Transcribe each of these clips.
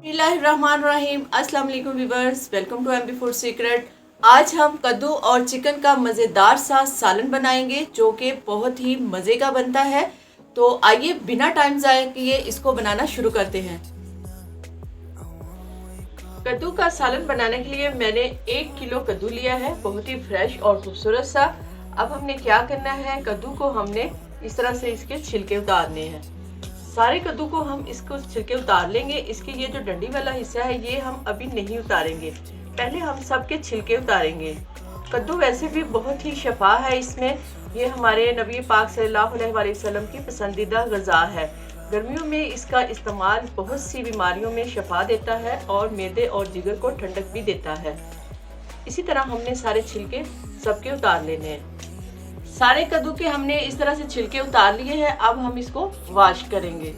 बिस्मिल्लाहिर्रहमानिर्रहीम। अस्सलाम वालेकुम viewers, welcome to MB food secret. आज हम कद्दू और चिकन का मज़ेदार सा सालन बनाएंगे जो कि बहुत ही मज़े का बनता है। तो आइए बिना टाइम ज़ाया किए इसको बनाना शुरू करते हैं। कद्दू का सालन बनाने के लिए मैंने 1 किलो कद्दू लिया है, बहुत ही फ्रेश और खूबसूरत सा। अब हमने क्या करना है, कद्दू को हमने इस तरह से इसके छिलके उतारने हैं। सारे कद्दू को हम इसको छिलके उतार लेंगे। इसके ये जो डंडी वाला हिस्सा है ये हम अभी नहीं उतारेंगे, पहले हम सबके छिलके उतारेंगे। कद्दू वैसे भी बहुत ही शफा है, इसमें ये हमारे नबी पाक सल्लल्लाहु अलैहि वसल्लम की पसंदीदा ग़िज़ा है। गर्मियों में इसका इस्तेमाल बहुत सी बीमारियों में शफा देता है और मैदे और जिगर को ठंडक भी देता है। इसी तरह हमने सारे छिलके सबके उतार लेने हैं। सारे कद्दू के हमने इस तरह से छिलके उतार लिए हैं। अब हम इसको वॉश करेंगे।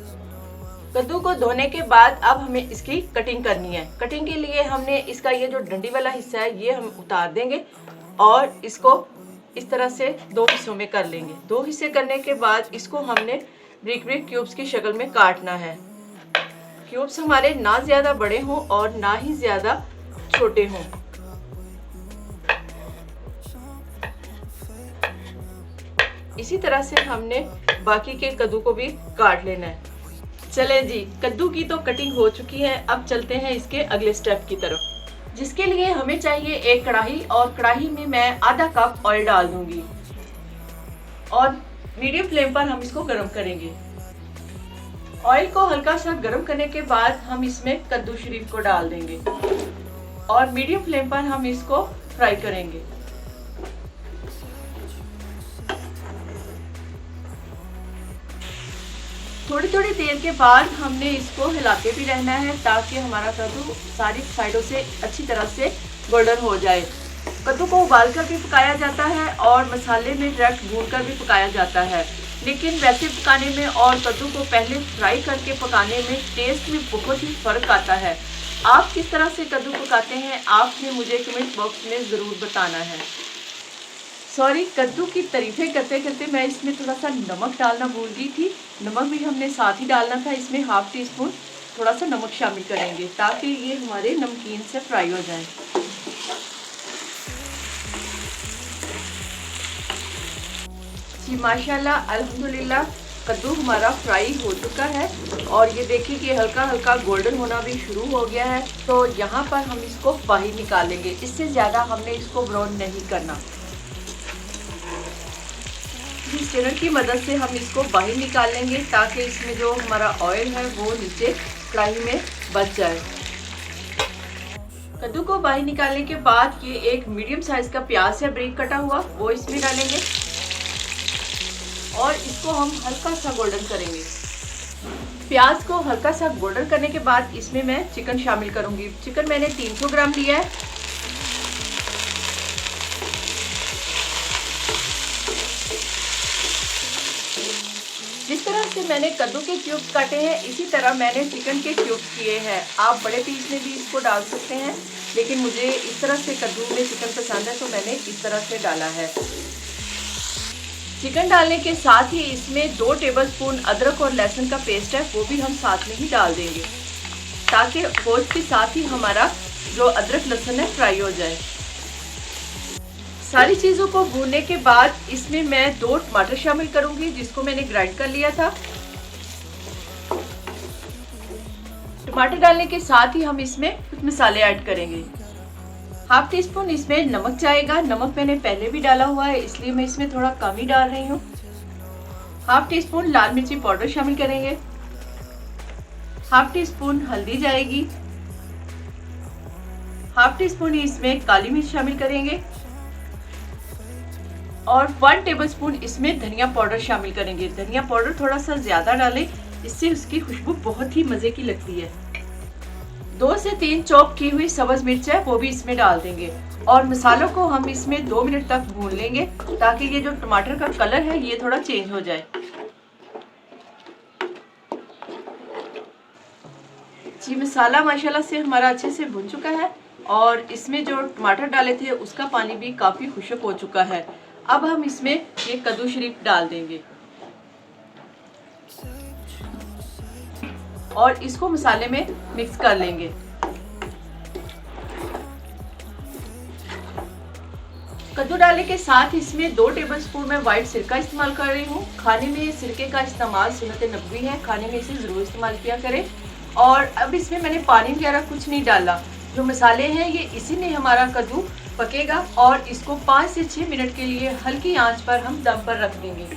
कद्दू को धोने के बाद अब हमें इसकी कटिंग करनी है। कटिंग के लिए हमने इसका ये जो डंडी वाला हिस्सा है ये हम उतार देंगे और इसको इस तरह से 2 हिस्सों में कर लेंगे। 2 हिस्से करने के बाद इसको हमने ब्रिक ब्रिक क्यूब्स की शक्ल में काटना है। क्यूब्स हमारे ना ज़्यादा बड़े हों और ना ही ज़्यादा छोटे हों। इसी तरह से हमने बाकी के कद्दू को भी काट लेना है। चले जी, कद्दू की तो कटिंग हो चुकी है। अब चलते हैं इसके अगले स्टेप की तरफ, जिसके लिए हमें चाहिए एक कढ़ाई, और कढ़ाई में मैं आधा कप ऑयल डाल दूंगी और मीडियम फ्लेम पर हम इसको गर्म करेंगे। ऑयल को हल्का सा गर्म करने के बाद हम इसमें कद्दू शरीफ को डाल देंगे और मीडियम फ्लेम पर हम इसको फ्राई करेंगे। थोड़ी थोड़ी देर के बाद हमने इसको हिलाते भी रहना है ताकि हमारा कद्दू सारी साइडों से अच्छी तरह से गोल्डन हो जाए। कद्दू को उबाल कर भी पकाया जाता है और मसाले में डायरेक्ट भून कर भी पकाया जाता है, लेकिन वैसे पकाने में और कद्दू को पहले फ्राई करके पकाने में टेस्ट में बहुत ही फ़र्क आता है। आप किस तरह से कद्दू पकाते हैं आपने मुझे कमेंट बॉक्स में ज़रूर बताना है। सॉरी, कद्दू की तारीफ़ें करते करते मैं इसमें थोड़ा सा नमक डालना भूल गई थी। नमक भी हमने साथ ही डालना था। इसमें ½ टीस्पून थोड़ा सा नमक शामिल करेंगे ताकि ये हमारे नमकीन से फ्राई हो जाए। जी माशाल्लाह, अल्हम्दुलिल्लाह कद्दू हमारा फ्राई हो चुका है और ये देखिए कि हल्का हल्का गोल्डन होना भी शुरू हो गया है। तो यहाँ पर हम इसको बाहर निकालेंगे। इससे ज़्यादा हमने इसको ब्राउन नहीं करना। इस स्ट्रेनर की मदद से हम इसको बाहर निकाल लेंगे ताकि इसमें जो हमारा ऑयल है वो नीचे कढ़ाई में बच जाए। कद्दू को बाहर निकालने के बाद ये एक मीडियम साइज का प्याज है ब्रीक कटा हुआ, वो इसमें डालेंगे और इसको हम हल्का सा गोल्डन करेंगे। प्याज को हल्का सा गोल्डन करने के बाद इसमें मैं चिकन शामिल करूंगी। चिकन मैंने 300 ग्राम लिया है। जिस तरह से मैंने कद्दू के क्यूब्स काटे हैं इसी तरह मैंने चिकन के क्यूब्स किए हैं। आप बड़े पीस में भी इसको डाल सकते हैं, लेकिन मुझे इस तरह से कद्दू में चिकन पसंद है तो मैंने इस तरह से डाला है। चिकन डालने के साथ ही इसमें 2 टेबलस्पून अदरक और लहसुन का पेस्ट है वो भी हम साथ में ही डाल देंगे ताकि गोश्त के साथ ही हमारा जो अदरक लहसुन है फ्राई हो जाए। सारी चीज़ों को भूनने के बाद इसमें मैं 2 टमाटर शामिल करूंगी जिसको मैंने ग्राइंड कर लिया था। टमाटर डालने के साथ ही हम इसमें कुछ मसाले ऐड करेंगे। ½ टीस्पून इसमें नमक जाएगा। नमक मैंने पहले भी डाला हुआ है इसलिए मैं इसमें थोड़ा कम ही डाल रही हूँ। ½ टीस्पून लाल मिर्ची पाउडर शामिल करेंगे। ½ टीस्पून हल्दी जाएगी। ½ टीस्पून इसमें काली मिर्च शामिल करेंगे और 1 टेबलस्पून इसमें धनिया पाउडर शामिल करेंगे। धनिया पाउडर थोड़ा सा ज़्यादा डालें, इससे उसकी खुशबू बहुत ही मज़े की लगती है। 2 से 3 चॉप की हुई सब्ज़ मिर्च है वो भी इसमें डाल देंगे और मसालों को हम इसमें 2 मिनट तक भून लेंगे ताकि ये जो टमाटर का कलर है ये थोड़ा चेंज हो जाए। जी मसाला माशाल्लाह से हमारा अच्छे से भुन चुका है और इसमें जो टमाटर डाले थे उसका पानी भी काफ़ी खुश्क हो चुका है। अब हम इसमें ये कद्दू शरीफ डाल देंगे। और इसको मसाले में मिक्स कर लेंगे। कद्दू डालने के साथ इसमें 2 टेबलस्पून मैं व्हाइट सिरका इस्तेमाल कर रही हूँ। खाने में सिरके का इस्तेमाल सुन्नत नबवी है, खाने में इसे ज़रूर इस्तेमाल किया करें। और अब इसमें मैंने पानी वगैरह कुछ नहीं डाला। जो मसाले हैं ये इसी में हमारा कद्दू पकेगा और इसको 5 से 6 मिनट के लिए हल्की आंच पर हम दम पर रख देंगे।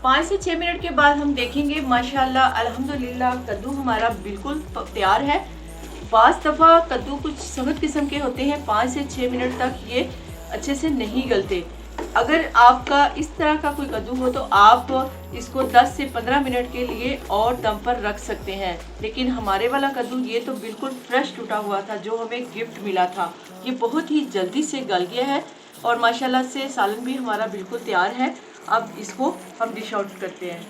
5 से 6 मिनट के बाद हम देखेंगे माशाल्लाह अल्हम्दुलिल्लाह कद्दू हमारा बिल्कुल तैयार है। बाज़ दफ़ा कद्दू कुछ सख्त किस्म के होते हैं, 5 से 6 मिनट तक ये अच्छे से नहीं गलते। अगर आपका इस तरह का कोई कद्दू हो तो आप इसको 10 से 15 मिनट के लिए और दम पर रख सकते हैं। लेकिन हमारे वाला कद्दू ये तो बिल्कुल फ्रेश टूटा हुआ था जो हमें गिफ्ट मिला था। ये बहुत ही जल्दी से गल गया है और माशाल्लाह से सालन भी हमारा बिल्कुल तैयार है। अब इसको हम डिश आउट करते हैं।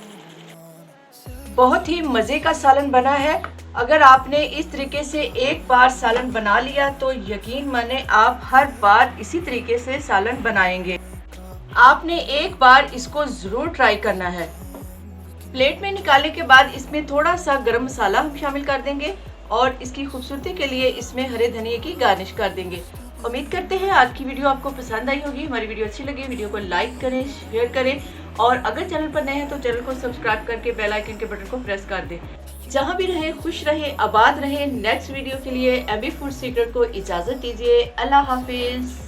बहुत ही मज़े का सालन बना है। अगर आपने इस तरीके से एक बार सालन बना लिया तो यकीन माने आप हर बार इसी तरीके से सालन बनाएंगे। आपने एक बार इसको ज़रूर ट्राई करना है। प्लेट में निकालने के बाद इसमें थोड़ा सा गरम मसाला हम शामिल कर देंगे और इसकी खूबसूरती के लिए इसमें हरे धनिए की गार्निश कर देंगे। उम्मीद करते हैं आज की वीडियो आपको पसंद आई होगी। हमारी वीडियो अच्छी लगी वीडियो को लाइक करें, शेयर करें और अगर चैनल पर नए हैं तो चैनल को सब्सक्राइब करके बेल आइकन के बटन को प्रेस कर दें। जहां भी रहें खुश रहें, आबाद रहें। नेक्स्ट वीडियो के लिए एमी फूड सीक्रेट को इजाज़त दीजिए। अल्लाह हाफिज़।